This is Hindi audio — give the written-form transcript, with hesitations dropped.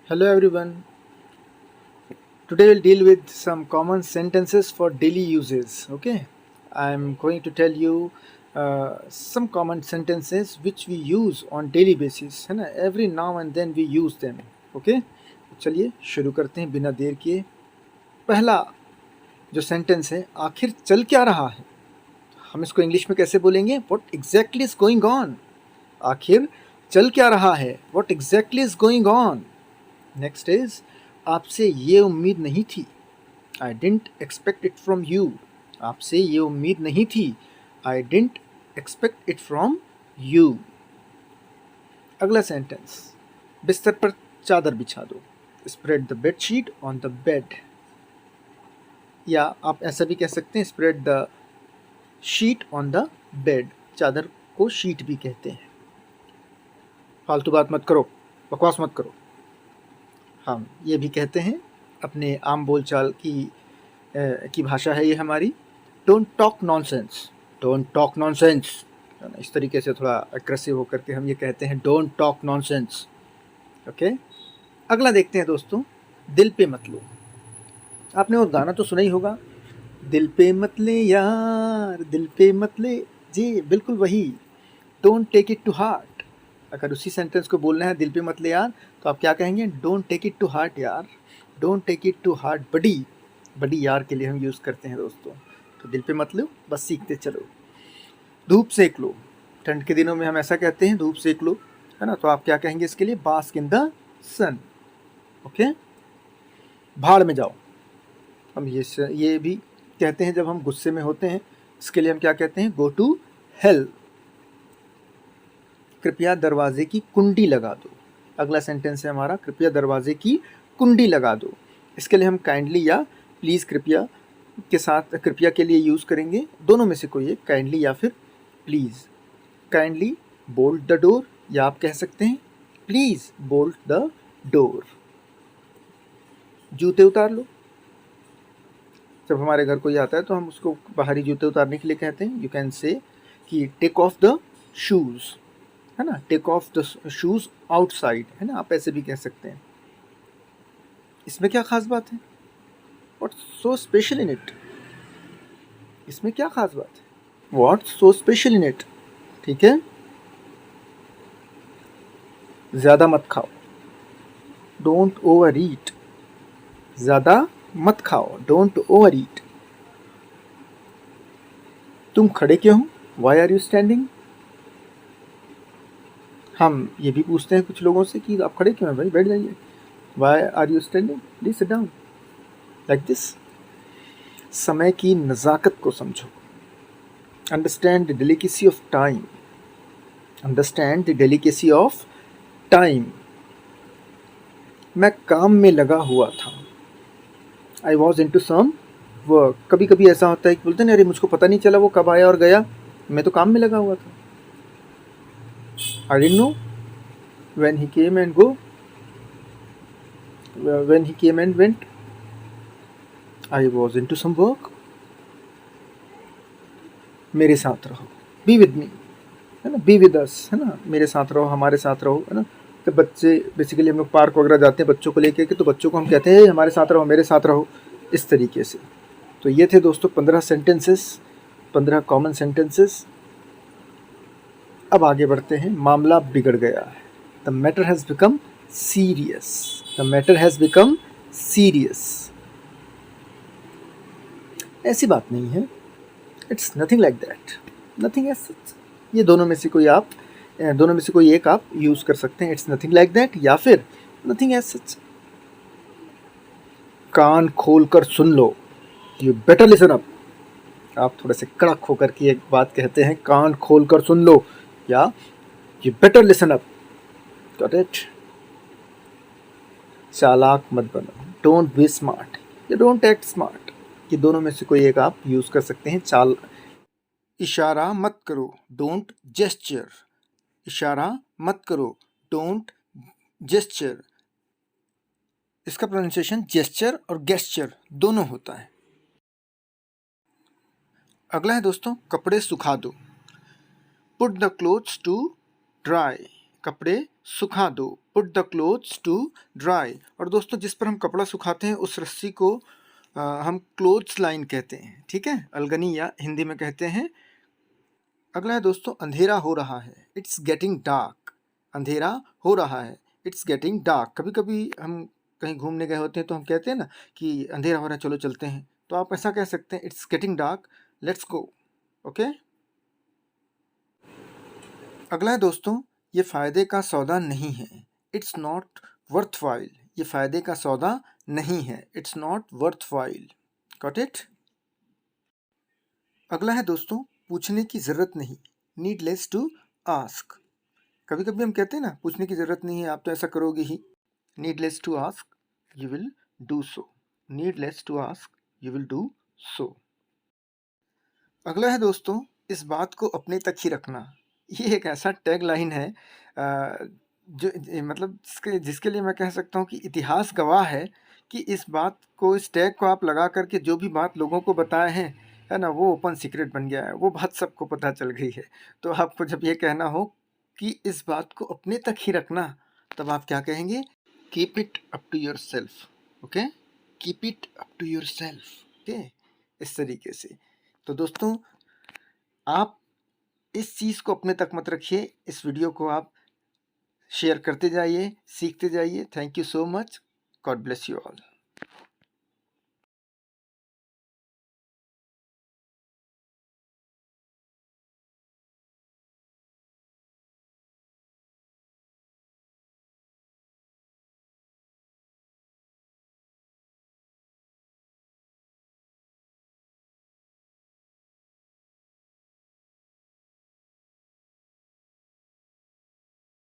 Hello everyone. Today we'll deal with some common sentences for daily uses. Okay, I'm going to tell you some common sentences which we use on daily basis. है ना? Every now and then we use them. Okay, तो चलिए शुरू करते हैं बिना देर किए. पहला जो सेंटेंस है, आखिर चल क्या रहा है, हम इसको इंग्लिश में कैसे बोलेंगे? What exactly is going on? आखिर चल क्या रहा है? What exactly is going on? Next is आपसे ये उम्मीद नहीं थी. I didn't expect it from you. आपसे ये उम्मीद नहीं थी. I didn't expect it from you. अगला सेंटेंस, बिस्तर पर चादर बिछा दो. Spread the bedsheet on the bed. या आप ऐसा भी कह सकते हैं, spread the sheet on the bed. चादर को शीट भी कहते हैं. फालतू बात मत करो, बकवास मत करो. हम ये भी कहते हैं, अपने आम बोलचाल की भाषा है ये हमारी. Don't talk nonsense. Don't talk nonsense. इस तरीके से थोड़ा अग्रेसिव होकर के हम ये कहते हैं, डोंट टॉक नॉनसेंस. ओके, अगला देखते हैं दोस्तों, दिल पे मत लो. आपने वो गाना तो सुना ही होगा, दिल पे मत ले यार, दिल पे मत ले. जी बिल्कुल वही. Don't take it to heart. अगर उसी सेंटेंस को बोलना है, दिल पे मत ले यार, तो आप क्या कहेंगे? Don't take it to heart यार. Don't take it to heart buddy. Buddy यार के लिए हम यूज़ करते हैं दोस्तों. तो दिल पे मत लो, बस सीखते चलो. धूप सेक लो. ठंड के दिनों में हम ऐसा कहते हैं, धूप सेक लो, है ना? तो आप क्या कहेंगे इसके लिए? Bask in the sun. Okay. भाड़ में जाओ. हम ये भी कहते हैं जब हम गुस्से में होते हैं. इसके लिए हम क्या कहते हैं? Go to hell. कृपया दरवाजे की कुंडी लगा दो. अगला सेंटेंस है हमारा, कृपया दरवाजे की कुंडी लगा दो. इसके लिए हम काइंडली या प्लीज़ कृपया के साथ कृपया के लिए यूज़ करेंगे. दोनों में से कोई एक, काइंडली या फिर please. Kindly bolt the door, या आप कह सकते हैं प्लीज़ बोल्ट द डोर. जूते उतार लो. जब हमारे घर कोई आता है तो हम उसको बाहरी जूते उतारने के लिए कहते हैं. यू कैन से कि टेक ऑफ द शूज़, है ना? Take off the shoes outside, है ना? आप ऐसे भी कह सकते हैं. इसमें क्या खास बात है? What's so special in it? इसमें क्या खास बात है? What's so special in it? ठीक है. ज़्यादा मत खाओ. Don't overeat. ज़्यादा मत खाओ. Don't overeat. तुम खड़े क्यों हो? Why are you standing? हम ये भी पूछते हैं कुछ लोगों से कि आप खड़े क्यों हैं भाई, बैठ जाइए. Why are you standing? Please sit down. Like this. समय की नज़ाकत को समझो. Understand the delicacy of time. Understand the delicacy of time. मैं काम में लगा हुआ था. I was into some work. कभी कभी ऐसा होता है कि बोलते हैं, अरे मुझको पता नहीं चला वो कब आया और गया, मैं तो काम में लगा हुआ था. I didn't know when he came and go, when he came and went. I was into some work. मेरे साथ रहो. Be with me, है ना? Be with us, है ना? मेरे साथ रहो, हमारे साथ रहो, है ना? तो बच्चे बेसिकली हम लोग पार्क वगैरह जाते हैं बच्चों को लेके के, तो बच्चों को हम कहते हैं हमारे साथ रहो, मेरे साथ रहो, इस तरीके से. तो ये थे दोस्तों 15 सेंटेंसेस, 15 कॉमन सेंटेंसेस. अब आगे बढ़ते हैं. मामला बिगड़ गया है. The matter has become serious. The matter has become serious. ऐसी बात नहीं है. It's nothing like that. Nothing as such. ये दोनों में से कोई एक आप यूज़ कर सकते हैं. इट्स नथिंग लाइक दैट या फिर नथिंग एज सच. कान खोल कर सुन लो. You better listen up. आप थोड़े से कड़क होकर की एक बात कहते हैं, कान खोल कर सुन लो, या you better listen up. Got it? चालाक मत बनो. डोंट बी स्मार्ट या डोंट एक्ट स्मार्ट. ये दोनों में से कोई एक आप यूज़ कर सकते हैं. इशारा मत करो. Don't gesture. इशारा मत करो. Don't gesture. इसका प्रोनाउंसिएशन जेस्चर और गेस्चर दोनों होता है. अगला है दोस्तों, कपड़े सुखा दो. Put the clothes to dry. कपड़े सुखा दो, put the clothes to dry. और दोस्तों जिस पर हम कपड़ा सुखाते हैं उस रस्सी को हम क्लोथ्स लाइन कहते हैं, ठीक है, अलगनी या हिंदी में कहते हैं। अगला है दोस्तों अंधेरा हो रहा है, इट्स गेटिंग डार्क। अंधेरा हो रहा है, इट्स गेटिंग डार्क। कभी कभी हम कहीं घूमने गए होते हैं तो हम कहते हैं ना कि अंधेरा हो रहा है चलो चलते हैं, तो आप ऐसा कह सकते हैं it's getting dark, let's go. Okay. अगला है दोस्तों ये फ़ायदे का सौदा नहीं है, इट्स नॉट वर्थ वाइल। ये फ़ायदे का सौदा नहीं है, it's not worth while. Got it. अगला है दोस्तों पूछने की ज़रूरत नहीं, नीडलेस टू आस्क। कभी कभी हम कहते हैं ना पूछने की ज़रूरत नहीं है, आप तो ऐसा करोगे ही। Needless to ask you will do so. Needless to ask you will do so. अगला है दोस्तों इस बात को अपने तक ही रखना। ये एक ऐसा टैग लाइन है जो मतलब जिसके लिए मैं कह सकता हूँ कि इतिहास गवाह है कि इस बात को, इस टैग को आप लगा करके जो भी बात लोगों को बताए हैं, है ना, वो ओपन सीक्रेट बन गया है, वो बात सबको पता चल गई है। तो आपको जब ये कहना हो कि इस बात को अपने तक ही रखना, तब आप क्या कहेंगे? Keep it up to yourself. Okay, keep it up to yourself. Okay, इस तरीके से। तो दोस्तों आप इस चीज़ को अपने तक मत रखिए, इस वीडियो को आप शेयर करते जाइए, सीखते जाइए। Thank you so much. God bless you all.